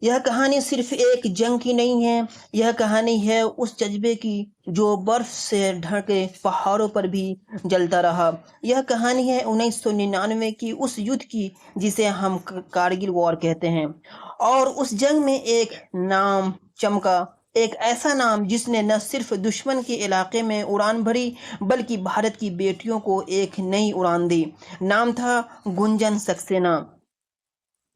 यह कहानी सिर्फ एक जंग की नहीं है। यह कहानी है उस जज्बे की जो बर्फ से ढके पहाड़ों पर भी जलता रहा। यह कहानी है 1999 की, उस युद्ध की जिसे हम कारगिल वॉर कहते हैं। और उस जंग में एक नाम चमका, एक ऐसा नाम जिसने न सिर्फ दुश्मन के इलाके में उड़ान भरी, बल्कि भारत की बेटियों को एक नई उड़ान दी। नाम था गुंजन सक्सेना।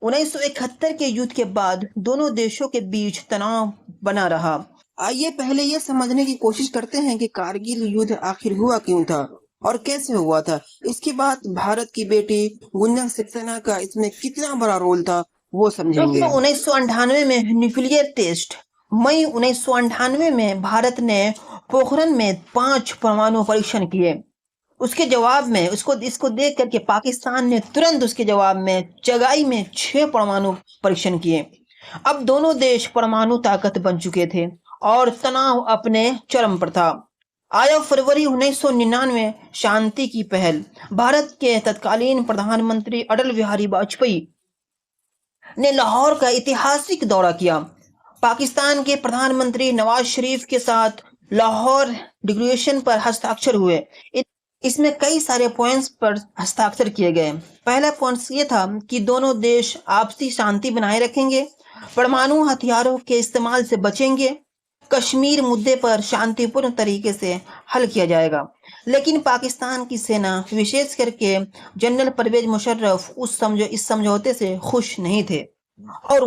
1971 के युद्ध के बाद दोनों देशों के बीच तनाव बना रहा। आइए पहले ये समझने की कोशिश करते हैं कि कारगिल युद्ध आखिर हुआ क्यों था और कैसे हुआ था। इसके बाद भारत की बेटी गुंजन सक्सेना का इसमें कितना बड़ा रोल था वो समझेंगे। 1998 में न्यूक्लियर टेस्ट। मई 1998 में भारत ने पोखरण में 5 परमाणु परीक्षण किए। उसके जवाब में उसको इसको देख करके पाकिस्तान ने तुरंत उसके जवाब में चगाई में 6 परमाणु परीक्षण किए। अब दोनों देश परमाणु ताकत बन चुके थे और तनाव अपने चरम पर था। आया फरवरी 1999, शांति की पहल। भारत के तत्कालीन प्रधानमंत्री अटल बिहारी वाजपेयी ने लाहौर का ऐतिहासिक दौरा किया। पाकिस्तान के प्रधानमंत्री नवाज शरीफ के साथ लाहौर डिक्लेरेशन पर हस्ताक्षर हुए। इसमें कई सारे पॉइंट्स पर हस्ताक्षर किए गए। पहला पॉइंट ये था कि दोनों देश आपसी शांति बनाए रखेंगे, परमाणु हथियारों के इस्तेमाल से बचेंगे, कश्मीर मुद्दे पर शांतिपूर्ण तरीके से हल किया जाएगा। लेकिन पाकिस्तान की सेना, विशेष करके जनरल परवेज मुशर्रफ, इस समझौते से खुश नहीं थे और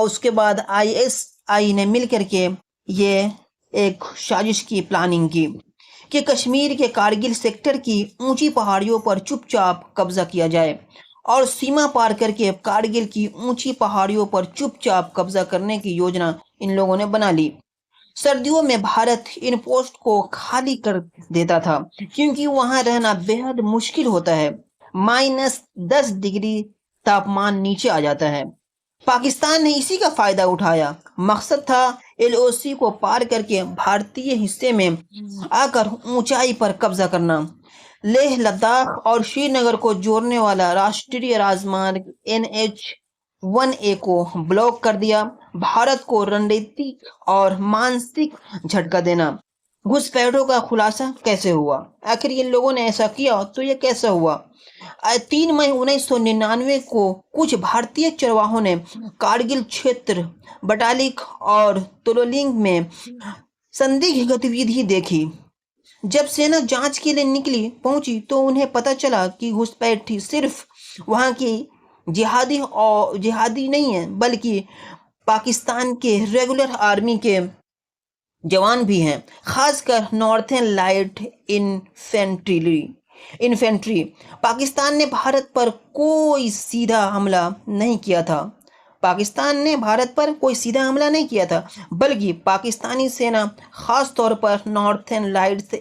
उसके बाद आईएसआई ने मिल करके ये एक साजिश की प्लानिंग की कि कश्मीर के कारगिल सेक्टर की ऊंची पहाड़ियों पर चुपचाप कब्जा किया जाए और सीमा पार करके कारगिल की ऊंची पहाड़ियों पर चुपचाप कब्जा करने की योजना इन लोगों ने बना ली। सर्दियों में भारत इन पोस्ट को खाली कर देता था क्योंकि वहां रहना बेहद मुश्किल होता है। -10 डिग्री तापमान नीचे आ जाता है। पाकिस्तान ने इसी का फायदा उठाया। मकसद था एलओसी को पार करके भारतीय हिस्से में आकर ऊंचाई पर कब्जा करना। लेह लद्दाख और श्रीनगर को जोड़ने वाला राष्ट्रीय राजमार्ग NH-1A को ब्लॉक कर दिया। भारत को रणनीतिक और मानसिक झटका देना। घुसपैठों का खुलासा कैसे हुआ? आखिर इन लोगों ने ऐसा किया तो ये कैसे हुआ? 3 मई 1999 को कुछ भारतीय चरवाहों ने कारगिल क्षेत्र, बटालिक और तोलोलिंग में संदिग्ध गतिविधि देखी। जब सेना जांच के लिए पहुंची तो उन्हें पता चला कि घुसपैठी सिर्फ वहां की जिहादी नहीं है, बल्कि पाकिस्तान के रेगुलर आर्मी के जवान भी हैं, खासकर नॉर्थर्न लाइट इन्फेंट्री। पाकिस्तान ने भारत पर कोई सीधा हमला नहीं किया था, बल्कि पाकिस्तानी सेना, खास तौर पर नॉर्थर्न लाइट्स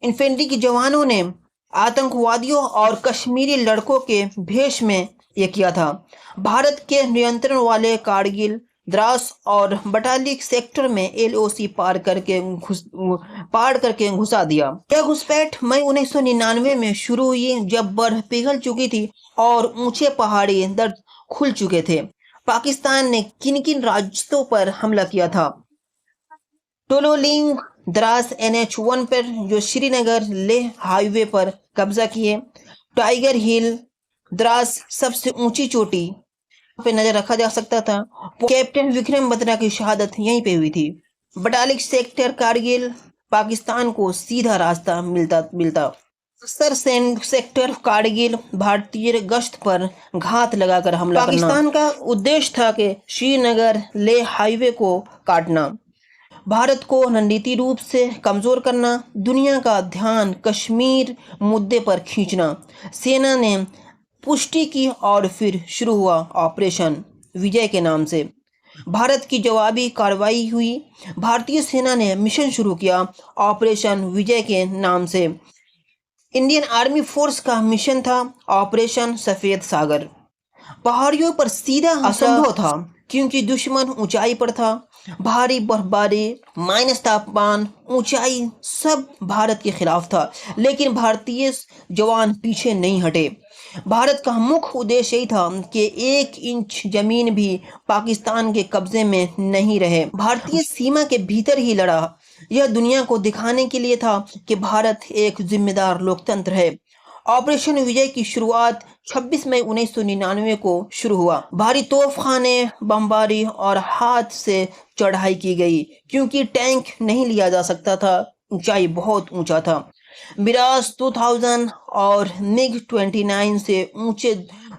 इन्फेंट्री के जवानों ने आतंकवादियों और कश्मीरी लड़कों के भेष में यह किया था। भारत के नियंत्रण वाले कारगिल, द्रास और बटालिक सेक्टर में एलओसी पार करके घुसा दिया। यह घुसपैठ मई 1999 में शुरू हुई, जब बर्फ पिघल चुकी थी और ऊंचे पहाड़ी दर्द खुल चुके थे। पाकिस्तान ने किन किन रास्तों पर हमला किया था? टोलोलिंग, द्रास NH-1 पर, जो श्रीनगर लेह हाईवे पर कब्जा किए। टाइगर हिल, द्रास सबसे ऊंची चोटी पे नजर रखा जा सकता था। कैप्टन विक्रम बत्रा की शहादत यहीं पे हुई थी। बटालिक सेक्टर, कारगिल, पाकिस्तान को सीधा रास्ता मिलता। सर सेक्टर, कारगिल, भारतीय गश्त पर घात लगाकर हमला करना। पाकिस्तान का उद्देश्य था कि श्रीनगर लेह हाईवे को काटना, भारत को रणनीतिक रूप से कमजोर करना, दुनिया का ध्यान कश्मीर मुद्दे पर खींचना। सेना ने पुष्टि की और फिर शुरू हुआ ऑपरेशन विजय के नाम से। भारत की जवाबी कार्रवाई हुई। भारतीय सेना ने मिशन शुरू किया ऑपरेशन विजय के नाम से। इंडियन आर्मी फोर्स का मिशन था ऑपरेशन सफेद सागर। पहाड़ियों पर सीधा असंभव था क्योंकि दुश्मन ऊंचाई पर था। भारी बर्फबारी, माइनस तापमान, ऊंचाई, सब भारत के खिलाफ था। लेकिन भारतीय जवान पीछे नहीं हटे। भारत का मुख्य उद्देश्य यही था कि 1 इंच जमीन भी पाकिस्तान के कब्जे में नहीं रहे, भारतीय सीमा के भीतर ही लड़ा। यह दुनिया को दिखाने के लिए था कि भारत एक जिम्मेदार लोकतंत्र है। ऑपरेशन विजय की शुरुआत 26 मई 1999 को शुरू हुआ। भारी तोपखाने, बमबारी और हाथ से चढ़ाई की गई, क्योंकि टैंक नहीं लिया जा सकता था, ऊंचाई बहुत ऊंचा था। मिराज 2000 और मिग 29 से ऊंचे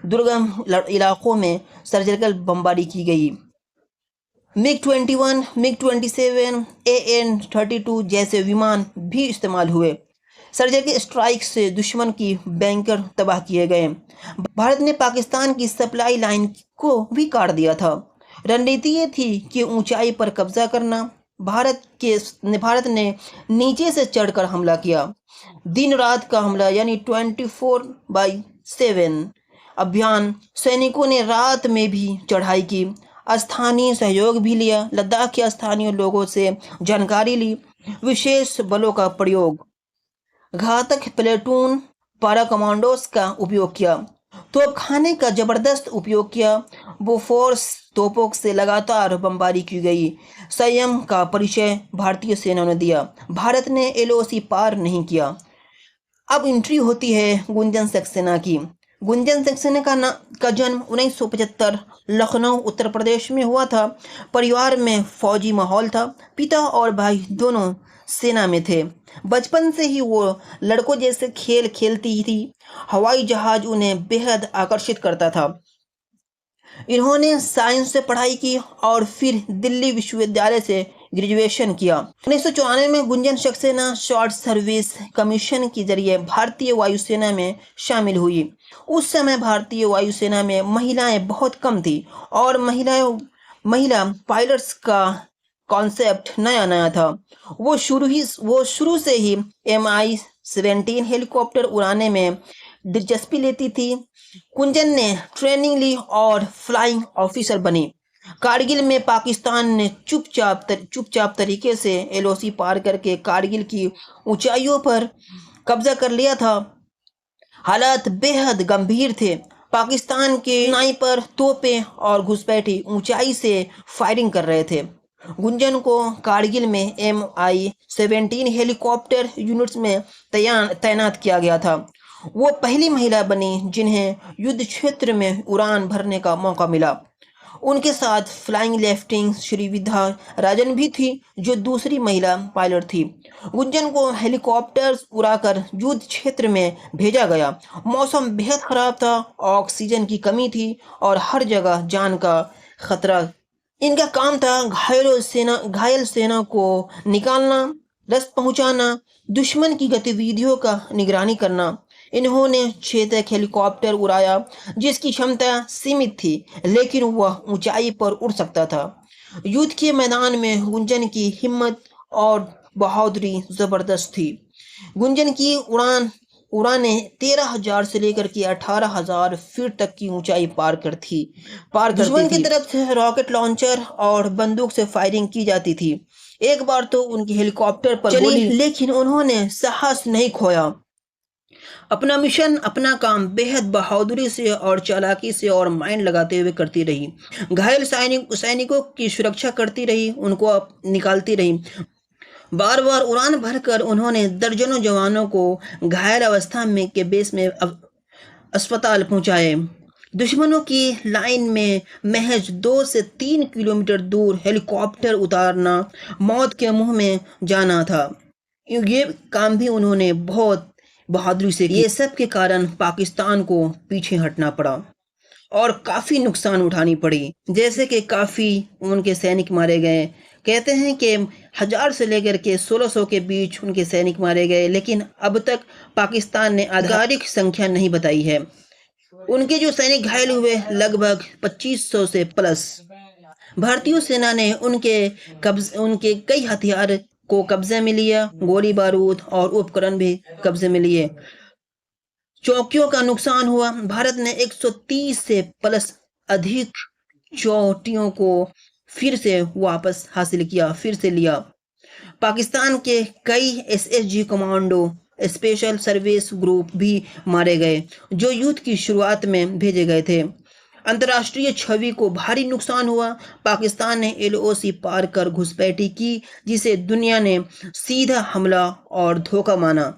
दुर्गम इलाकों में सर्जिकल बमबारी की गई। मिग 21, मिग 27, AN-32 जैसे विमान भी इस्तेमाल हुए। सर्जिकल स्ट्राइक से दुश्मन की बैंकर तबाह किए गए। भारत ने पाकिस्तान की सप्लाई लाइन को भी काट दिया था। रणनीति ये थी कि ऊंचाई पर कब्जा करना। भारत ने नीचे से चढ़कर हमला किया। दिन रात का हमला यानी 24/7 अभियान। सैनिकों ने रात में भी चढ़ाई की, स्थानीय सहयोग भी लिया, लद्दाख के स्थानीय लोगों से जानकारी ली। विशेष बलों का प्रयोग, घातक प्लेटून पारा कमांडोज का उपयोग किया, तोपखाने का जबरदस्त उपयोग किया। बोफोर्स तोपों से लगातार बमबारी की गई। संयम का परिचय भारतीय सेना ने दिया। भारत ने LOC पार नहीं किया। अब एंट्री होती है गुंजन सक्सेना की। गुंजन सक्सेना का जन्म 1975 लखनऊ उत्तर प्रदेश में हुआ था। परिवार में फौजी माहौल था। पिता और भाई दोनों सेना में थे। बचपन से ही वो लड़कों जैसे खेल खेलती थी। हवाई जहाज उन्हें बेहद आकर्षित करता था। इन्होंने साइंस से पढ़ाई की और फिर दिल्ली विश्वविद्यालय से ग्रेजुएशन किया। 1994 में Gunjan Saxena short service commission के जरिए भारतीय वायुसेना में शामिल हुई। उस समय भारतीय वायुसेना में महिलाएं बहुत कम थी और महिला पायलट्स का कॉन्सेप्ट नया नया था। वो शुरू से ही MI-17 हेलीकॉप्टर उड़ाने में दिलचस्पी लेती थी। कुंजन ने ट्रेनिंग ली और फ्लाइंग ऑफिसर बनी। कारगिल में पाकिस्तान ने चुपचाप तरीके से LOC पार करके कारगिल की ऊंचाइयों पर कब्जा कर लिया था। हालात बेहद गंभीर थे। पाकिस्तान के स्नाइपर तोपें और घुसपैठी ऊंचाई से फायरिंग कर रहे थे। गुंजन को कारगिल में MI-17 हेलीकॉप्टर यूनिट्स में तैनात किया गया था। वो पहली महिला बनी जिन्हें युद्ध क्षेत्र में उड़ान भरने का मौका मिला। उनके साथ फ्लाइंग लेफ्टिनेंट श्रीविद्या राजन भी थी, जो दूसरी महिला पायलट थी। गुंजन को हेलीकॉप्टर उड़ाकर युद्ध क्षेत्र में भेजा गया। मौसम बेहद खराब था, ऑक्सीजन की कमी थी और हर जगह जान का खतरा। इनका काम था घायल सेना को निकालना, रसद पहुंचाना, दुश्मन की गतिविधियों का निगरानी करना। इन्होंने 6 तक हेलीकॉप्टर उड़ाया, जिसकी क्षमता सीमित थी, लेकिन वह ऊंचाई पर उड़ सकता था। युद्ध के मैदान में गुंजन की हिम्मत और बहादुरी जबरदस्त थी। गुंजन की उड़ाने 13,000 से लेकर के 18,000 फीट तक की ऊंचाई पार करती दुश्मन की तरफ से रॉकेट लॉन्चर और बंदूक से फायरिंग की जाती थी। एक बार तो उनकी हेलीकॉप्टर पर गोली, लेकिन उन्होंने साहस नहीं खोया। अपना मिशन, अपना काम बेहद बहादुरी से और चालाकी से और माइंड लगाते हुए करती रही। घायल सैनिकों की सुरक्षा करती रही, उनको निकालती रही। बार बार उड़ान भरकर उन्होंने दर्जनों जवानों को घायल अवस्था में के बेस में अस्पताल पहुंचाए। दुश्मनों की लाइन में महज 2 से 3 किलोमीटर दूर हेलीकॉप्टर उतारना मौत के मुंह में जाना था। ये काम भी उन्होंने बहुत बहादुरी से किया। ये सब के कारण पाकिस्तान को पीछे हटना पड़ा और काफी नुकसान उठानी पड़ी, जैसे कि काफी उनके सैनिक मारे गए। कहते हैं कि 1000 से लेकर के 1600 के बीच उनके सैनिक मारे गए, लेकिन अब तक पाकिस्तान ने आधिकारिक संख्या नहीं बताई है। उनके जो सैनिक घायल हुए लगभग 2500 से प्लस। भारतीय सेना ने उनके कई हथियार को कब्जे में लिया, गोली बारूद और उपकरण भी कब्जे में लिए। चौकियों का नुकसान हुआ। भारत ने 130 से प्लस अधिक चौकियों को फिर से वापस हासिल किया, फिर से लिया। पाकिस्तान के कई SSG commando special service group भी मारे गए जो युद्ध की शुरुआत में भेजे गए थे। अंतर्राष्ट्रीय छवि को भारी नुकसान हुआ। पाकिस्तान ने एलओसी पार कर घुसपैठी की जिसे दुनिया ने सीधा हमला और धोखा माना।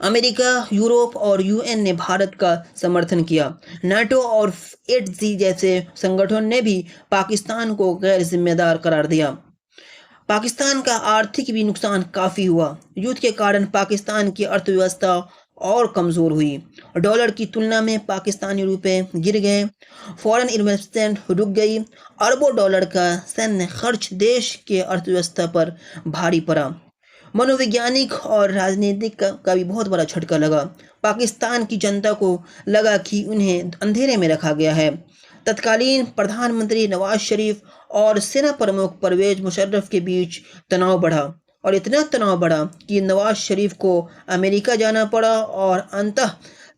अमेरिका, यूरोप और यूएन ने भारत का समर्थन किया। नाटो और 8G जैसे संगठन ने भी पाकिस्तान को गैर जिम्मेदार करार दिया। पाकिस्तान का आर्थिक भी नुकसान काफ़ी हुआ। युद्ध के कारण पाकिस्तान की अर्थव्यवस्था और कमज़ोर हुई। डॉलर की तुलना में पाकिस्तानी रुपए गिर गए। फॉरेन इन्वेस्टमेंट रुक गई। अरबों डॉलर का सैन्य खर्च देश के अर्थव्यवस्था पर भारी पड़ा। मनोवैज्ञानिक और राजनीतिक का भी बहुत बड़ा झटका लगा। पाकिस्तान की जनता को लगा कि उन्हें अंधेरे में रखा गया है। तत्कालीन प्रधानमंत्री नवाज शरीफ और सेना प्रमुख परवेज मुशर्रफ के बीच तनाव बढ़ा और इतना तनाव बढ़ा कि नवाज शरीफ को अमेरिका जाना पड़ा और अंततः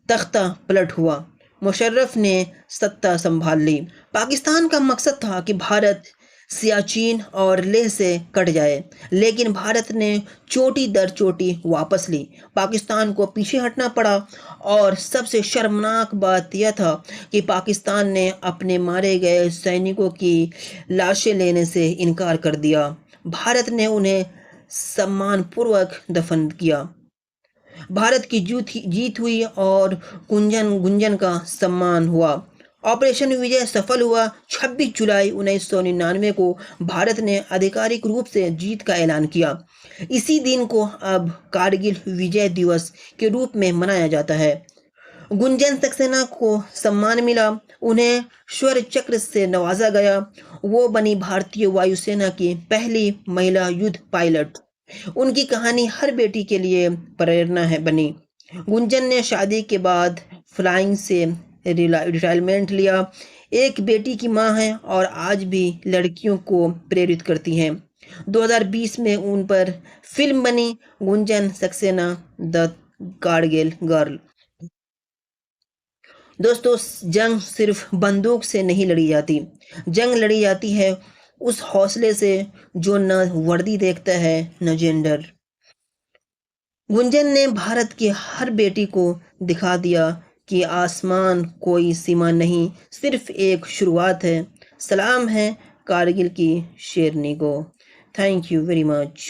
तख्ता पलट हुआ। मुशर्रफ ने सत्ता संभाल ली। पाकिस्तान का मकसद था कि भारत सियाचिन और लेह से कट जाए, लेकिन भारत ने चोटी दर चोटी वापस ली। पाकिस्तान को पीछे हटना पड़ा और सबसे शर्मनाक बात यह था कि पाकिस्तान ने अपने मारे गए सैनिकों की लाशें लेने से इनकार कर दिया। भारत ने उन्हें सम्मानपूर्वक दफन किया। भारत की जीत हुई और गुंजन गुंजन का सम्मान हुआ। ऑपरेशन विजय सफल हुआ। 26 जुलाई 1999 को भारत ने आधिकारिक रूप से जीत का ऐलान किया। इसी दिन को अब कारगिल विजय दिवस के रूप में मनाया जाता है। गुंजन सक्सेना को सम्मान मिला। उन्हें शौर्य चक्र से नवाजा गया। वो बनी भारतीय वायुसेना की पहली महिला युद्ध पायलट। उनकी कहानी हर बेटी के लिए प्रेरणा है बनी। गुंजन ने शादी के बाद फ्लाइंग से रिटायरमेंट लिया। एक बेटी की मां है और आज भी लड़कियों को प्रेरित करती हैं। 2020 में उन पर फिल्म बनी गुंजन सक्सेना द कारगिल गर्ल। दोस्तों, जंग सिर्फ बंदूक से नहीं लड़ी जाती। जंग लड़ी जाती है उस हौसले से जो न वर्दी देखता है न जेंडर। गुंजन ने भारत की हर बेटी को दिखा दिया कि आसमान कोई सीमा नहीं, सिर्फ एक शुरुआत है। सलाम है कारगिल की शेरनी को। Thank you very much.